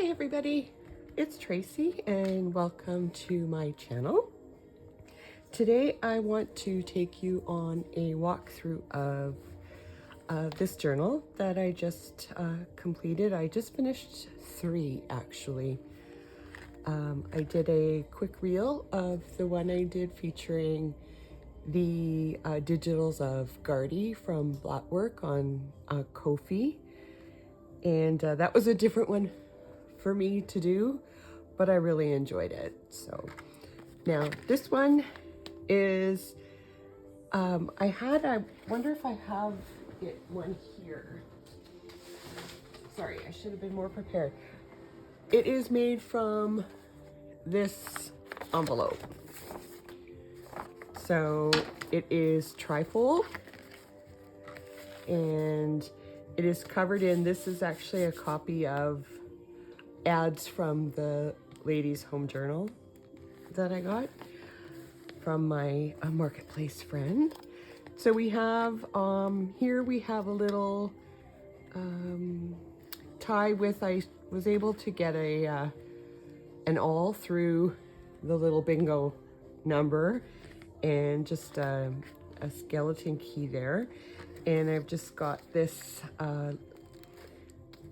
everybody, it's Tracy and welcome to my channel. Today I want to take you on a walkthrough of this journal that I just completed. I just finished 3 actually. I did a quick reel of the one I did featuring the digitals of Gardy from Blackwork on Ko-fi, and that was a different one for me to do, but I really enjoyed it. So now this one is I wonder if I have one here. Sorry, I should have been more prepared. It is made from this envelope. So it is Trifold, and it is covered in, this is actually a copy of ads from the Ladies Home Journal that I got from my marketplace friend. So we have, here we have a little tie with, I was able to get an awl through the little bingo number, and just a skeleton key there. And I've just got this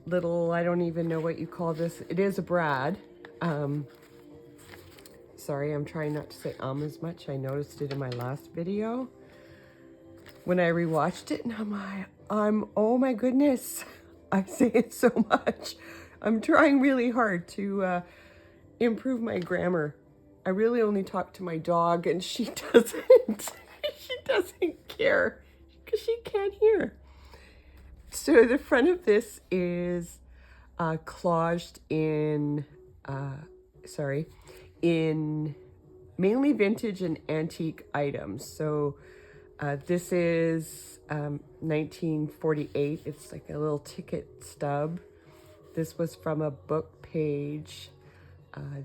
little, I don't even know what you call this. It is a brad. Sorry, I'm trying not to say as much. I noticed it in my last video when I rewatched it, and I'm oh my goodness, I say it so much. I'm trying really hard to improve my grammar. I really only talk to my dog, and she doesn't. She doesn't care because she can't hear. So the front of this is collaged in, in mainly vintage and antique items. So this is 1948. It's like a little ticket stub. This was from a book page.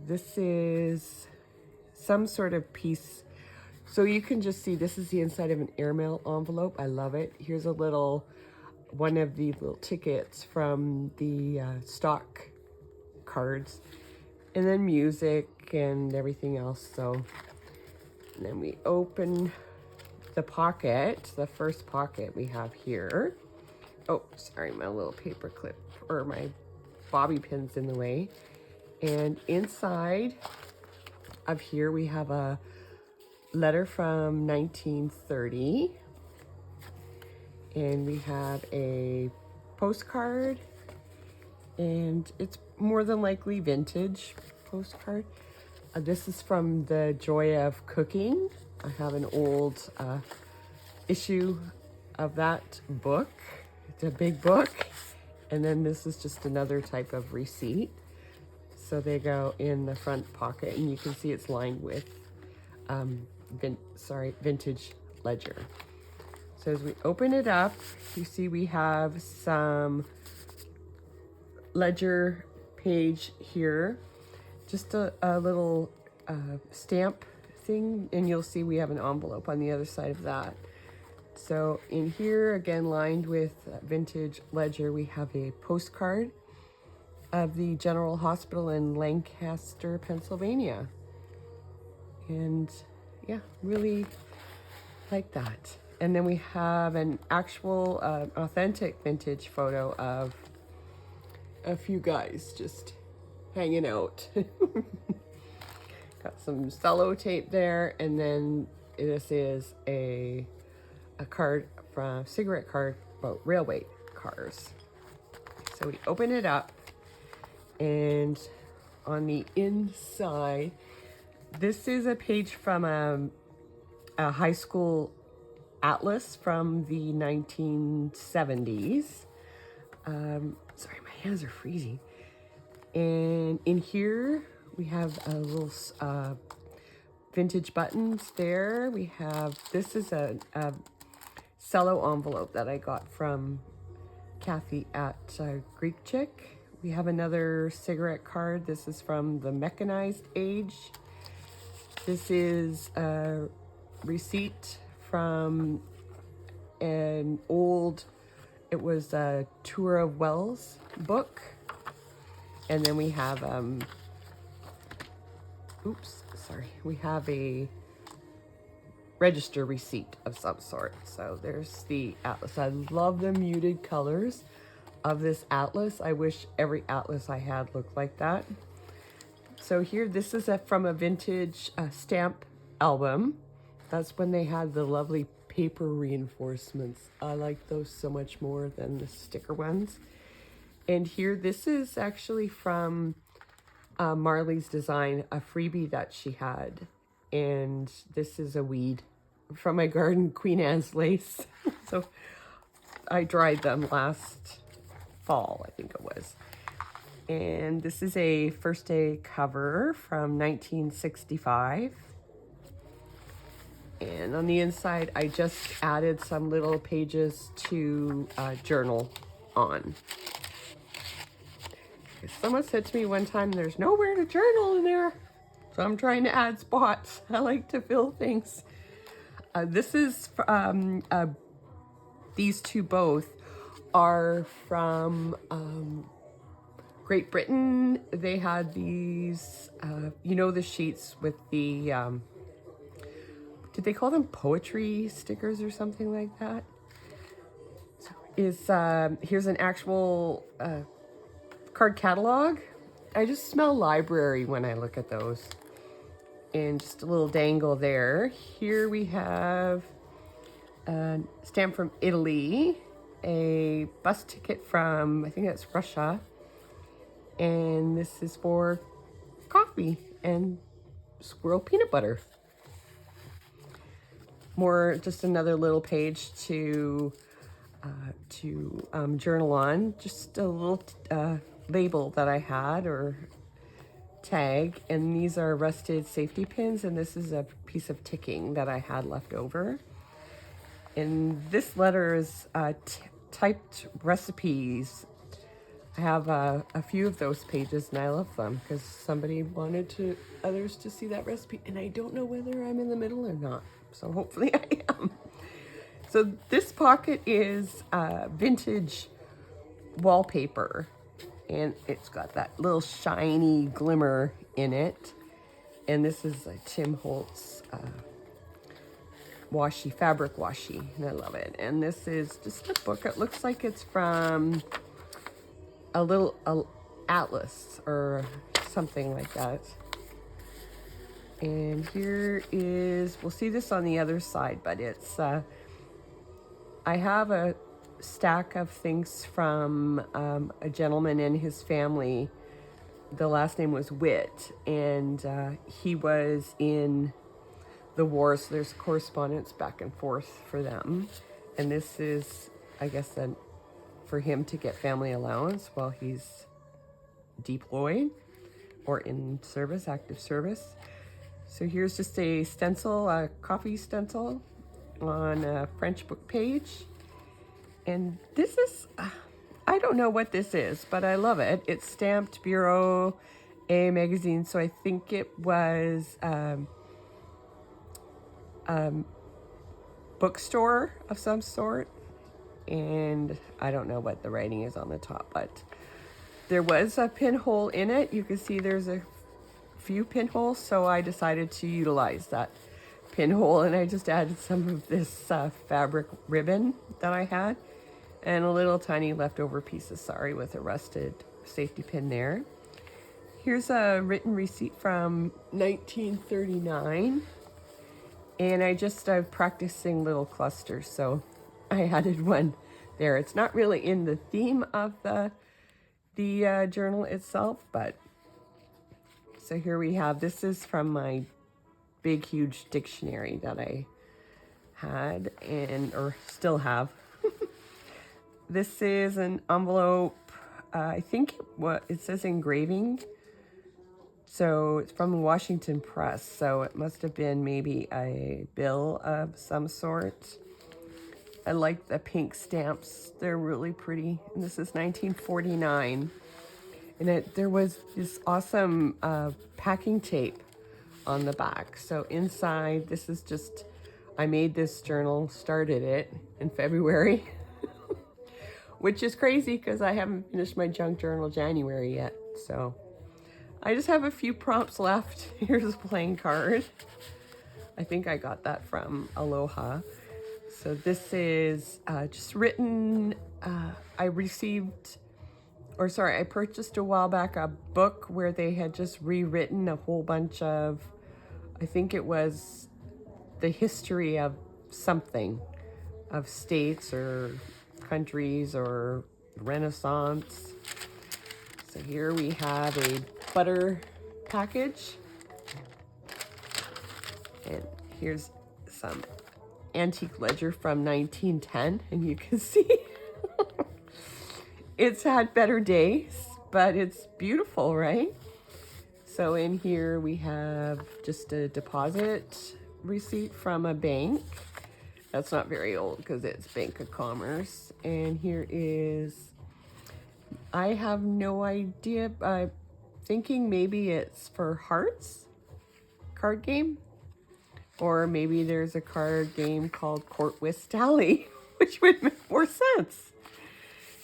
This is some sort of piece. So you can just see this is the inside of an airmail envelope. I love it. Here's a little, one of the little tickets from the stock cards, and then music and everything else. So and then we open the pocket, the first pocket we have here. Oh, sorry, my little paper clip or my bobby pin's in the way. And inside of here we have a letter from 1930, and we have a postcard, and it's more than likely vintage postcard. This is from the Joy of Cooking. I have an old issue of that book. It's a big book. And then this is just another type of receipt. So they go in the front pocket, and you can see it's lined with vintage ledger. So as we open it up, you see we have some ledger page here, just a little stamp thing, and you'll see we have an envelope on the other side of that. So in here, again lined with vintage ledger, we have a postcard of the General Hospital in Lancaster, Pennsylvania. And yeah, really like that. And then we have an actual authentic vintage photo of a few guys just hanging out. Got some cello tape there, and then this is a card from cigarette card about railway cars. So we open it up, and on the inside, this is a page from a high school atlas from the 1970s. Sorry, my hands are freezing. And in here we have a little vintage buttons there. We have, this is a cello envelope that I got from Kathy at Greek Chick. We have another cigarette card. This is from the mechanized age. This is a receipt from an old, it was a Tour of Wells book. And then we have, we have a register receipt of some sort. So there's the atlas. I love the muted colors of this atlas. I wish every atlas I had looked like that. So here, this is from a vintage stamp album. That's when they had the lovely paper reinforcements. I like those so much more than the sticker ones. And here, this is actually from Marley's design, a freebie that she had. And this is a weed from my garden, Queen Anne's lace. So I dried them last fall, I think it was. And this is a first day cover from 1965. And on the inside, I just added some little pages to journal on. Someone said to me one time, there's nowhere to journal in there. So I'm trying to add spots. I like to fill things. This is, these two both are from Great Britain. They had these, you know, the sheets with the, did they call them poetry stickers or something like that? Here's an actual card catalog. I just smell library when I look at those. And just a little dangle there. Here we have a stamp from Italy, a bus ticket from, I think that's Russia. And this is for coffee and squirrel peanut butter. More, just another little page to journal on. Just a little label that I had, or tag, and these are rusted safety pins, and this is a piece of ticking that I had left over. And this letter is typed recipes. I have a few of those pages, and I love them because somebody wanted others to see that recipe, and I don't know whether I'm in the middle or not, so hopefully I am. So this pocket is vintage wallpaper, and it's got that little shiny glimmer in it. And this is a Tim Holtz washi, fabric washi, and I love it. And this is just a book. It looks like it's from a little atlas or something like that. And here is, we'll see this on the other side, but it's, I have a stack of things from a gentleman and his family. The last name was Witt, and he was in the war, so there's correspondence back and forth for them. And this is, I guess, for him to get family allowance while he's deployed or in service, active service. So here's just a stencil, a coffee stencil on a French book page. And this is, I don't know what this is, but I love it. It's stamped Bureau A magazine, so I think it was bookstore of some sort. And I don't know what the writing is on the top, but there was a pinhole in it. You can see there's a few pinholes, so I decided to utilize that pinhole, and I just added some of this fabric ribbon that I had, and a little tiny leftover piece of sari with a rusted safety pin there. Here's a written receipt from 1939, and I'm practicing little clusters, so I added one there. It's not really in the theme of the journal itself, but so here we have, this is from my big huge dictionary that I had or still have. This is an envelope, I think it says engraving, so it's from the Washington Press, so it must have been maybe a bill of some sort. I like the pink stamps, they're really pretty. And this is 1949, and there was this awesome packing tape on the back. So inside, this is just, I made this journal, started it in February which is crazy because I haven't finished my junk journal January yet. So I just have a few prompts left. Here's a playing card. I think I got that from Aloha. So this is just written, I purchased a while back a book where they had just rewritten a whole bunch of, I think it was the history of something, of states or countries or Renaissance. So here we have a butter package. And here's some antique ledger from 1910, and you can see it's had better days, but it's beautiful, right? So in here we have just a deposit receipt from a bank. That's not very old because it's Bank of Commerce. And here is, I have no idea, thinking maybe it's for Hearts card game. Or maybe there's a card game called Court with Tally, which would make more sense.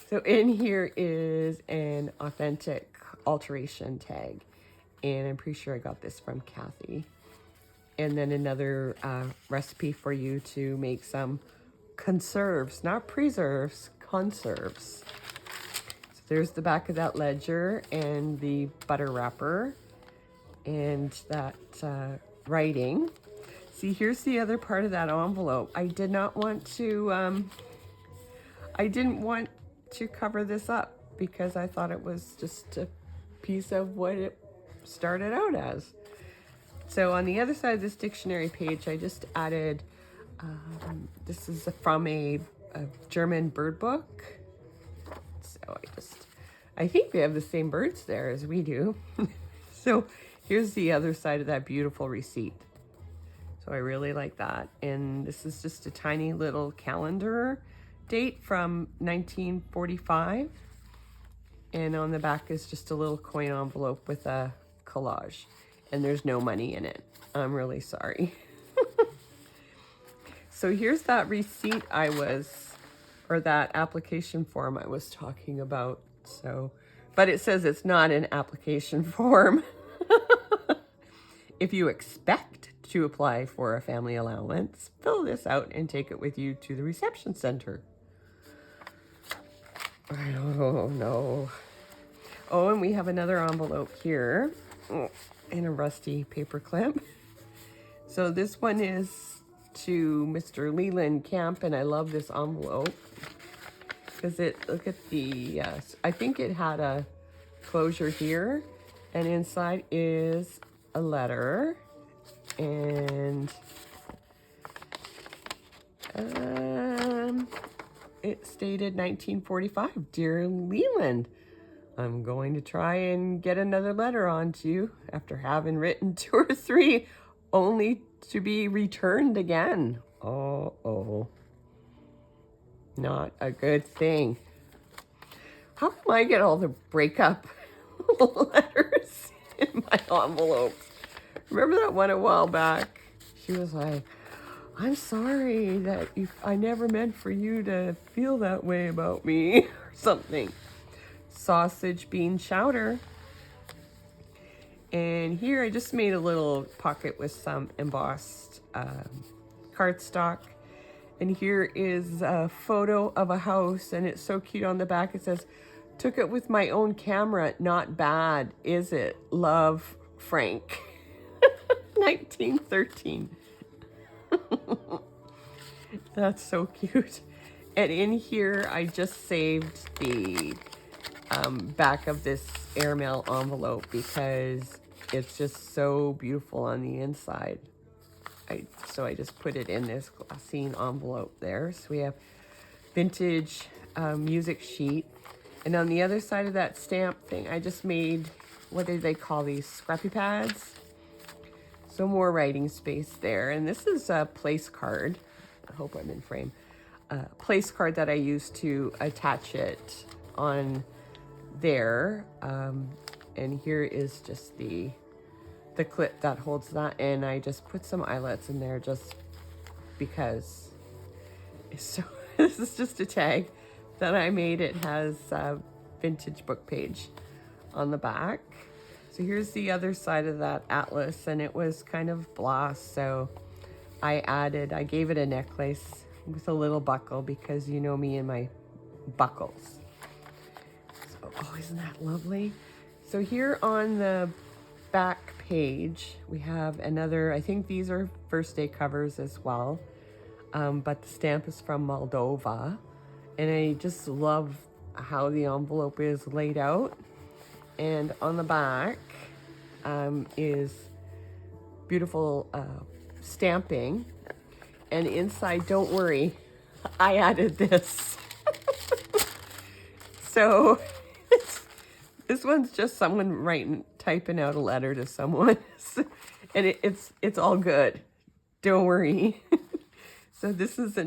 So in here is an authentic alteration tag. And I'm pretty sure I got this from Kathy. And then another recipe for you to make some conserves, not preserves, conserves. So there's the back of that ledger and the butter wrapper and that writing. See, here's the other part of that envelope. I didn't want to cover this up because I thought it was just a piece of what it started out as. So on the other side of this dictionary page, I just added, this is from a German bird book. So I think they have the same birds there as we do. So here's the other side of that beautiful receipt. So I really like that. And this is just a tiny little calendar date from 1945. And on the back is just a little coin envelope with a collage. And there's no money in it. I'm really sorry. So here's that receipt or that application form I was talking about. So, but it says it's not an application form. If you expect to apply for a family allowance, fill this out and take it with you to the reception center. I don't know. Oh, and we have another envelope here in a rusty paper clip. So this one is to Mr. Leland Camp, and I love this envelope because look at the, I think it had a closure here, and inside is a letter, and it stated 1945, Dear Leland, I'm going to try and get another letter on to you after having written 2 or 3 only to be returned again. Oh, not a good thing. How come I get all the breakup letters in my envelopes? Remember that one a while back? She was like, I'm sorry that I never meant for you to feel that way about me, or something. Sausage bean chowder. And here I just made a little pocket with some embossed cardstock. And here is a photo of a house, and it's so cute on the back. It says, took it with my own camera, not bad, is it? Love, Frank. 1913. That's so cute. And in here, I just saved the back of this airmail envelope because it's just so beautiful on the inside. So I just put it in this glassine envelope there. So we have vintage music sheet. And on the other side of that stamp thing, I just made, what do they call these? Scrappy pads? So more writing space there. And this is a place card. I hope I'm in frame. Place card that I used to attach it on there. And here is just the clip that holds that. And I just put some eyelets in there just because it's so, this is just a tag that I made. It has a vintage book page on the back. So here's the other side of that atlas, and it was kind of blah, so I gave it a necklace with a little buckle because you know me and my buckles. So, oh, isn't that lovely? So here on the back page, we have another, I think these are first day covers as well, but the stamp is from Moldova, and I just love how the envelope is laid out. And on the back is beautiful stamping, and inside, don't worry, I added this. So this one's just someone typing out a letter to someone, and it's all good. Don't worry. So this is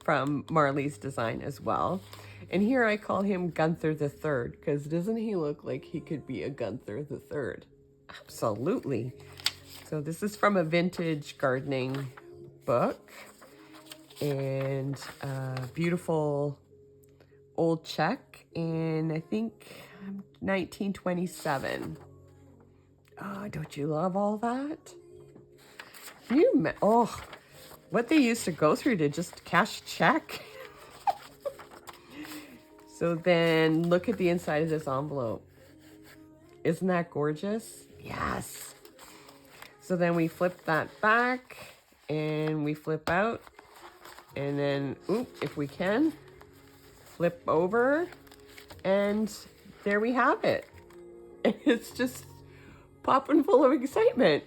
from Marley's design as well. And here I call him Gunther the Third, because doesn't he look like he could be a Gunther the Third? Absolutely. So this is from a vintage gardening book, and beautiful old check in, I think, 1927. Oh, don't you love all that? Oh, what they used to go through to just cash a check. So then look at the inside of this envelope. Isn't that gorgeous? Yes. So then we flip that back and we flip out, and then, if we can, flip over, and there we have it. And it's just popping full of excitement.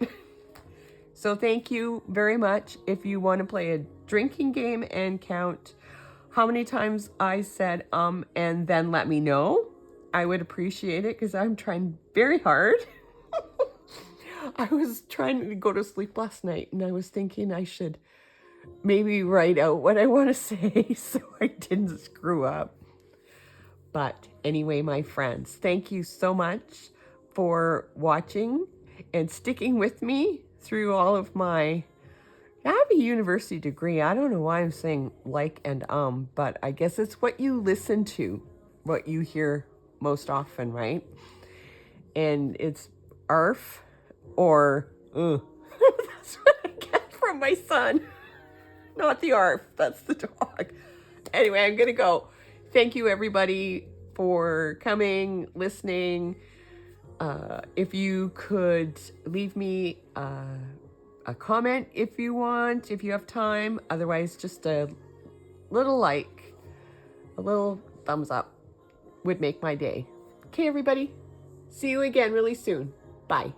So thank you very much. If you want to play a drinking game and count how many times I said and then let me know, I would appreciate it, because I'm trying very hard. I was trying to go to sleep last night, and I was thinking I should maybe write out what I want to say so I didn't screw up. But anyway, my friends, thank you so much for watching and sticking with me through all of my... I have a university degree. I don't know why I'm saying like and but I guess it's what you listen to, what you hear most often, right? And it's ARF or that's what I get from my son. Not the ARF, that's the dog. Anyway, I'm gonna go. Thank you everybody for coming, listening. If you could leave me a comment if you want, if you have time. Otherwise, just a little like, a little thumbs up would make my day. Okay, everybody. See you again really soon. Bye.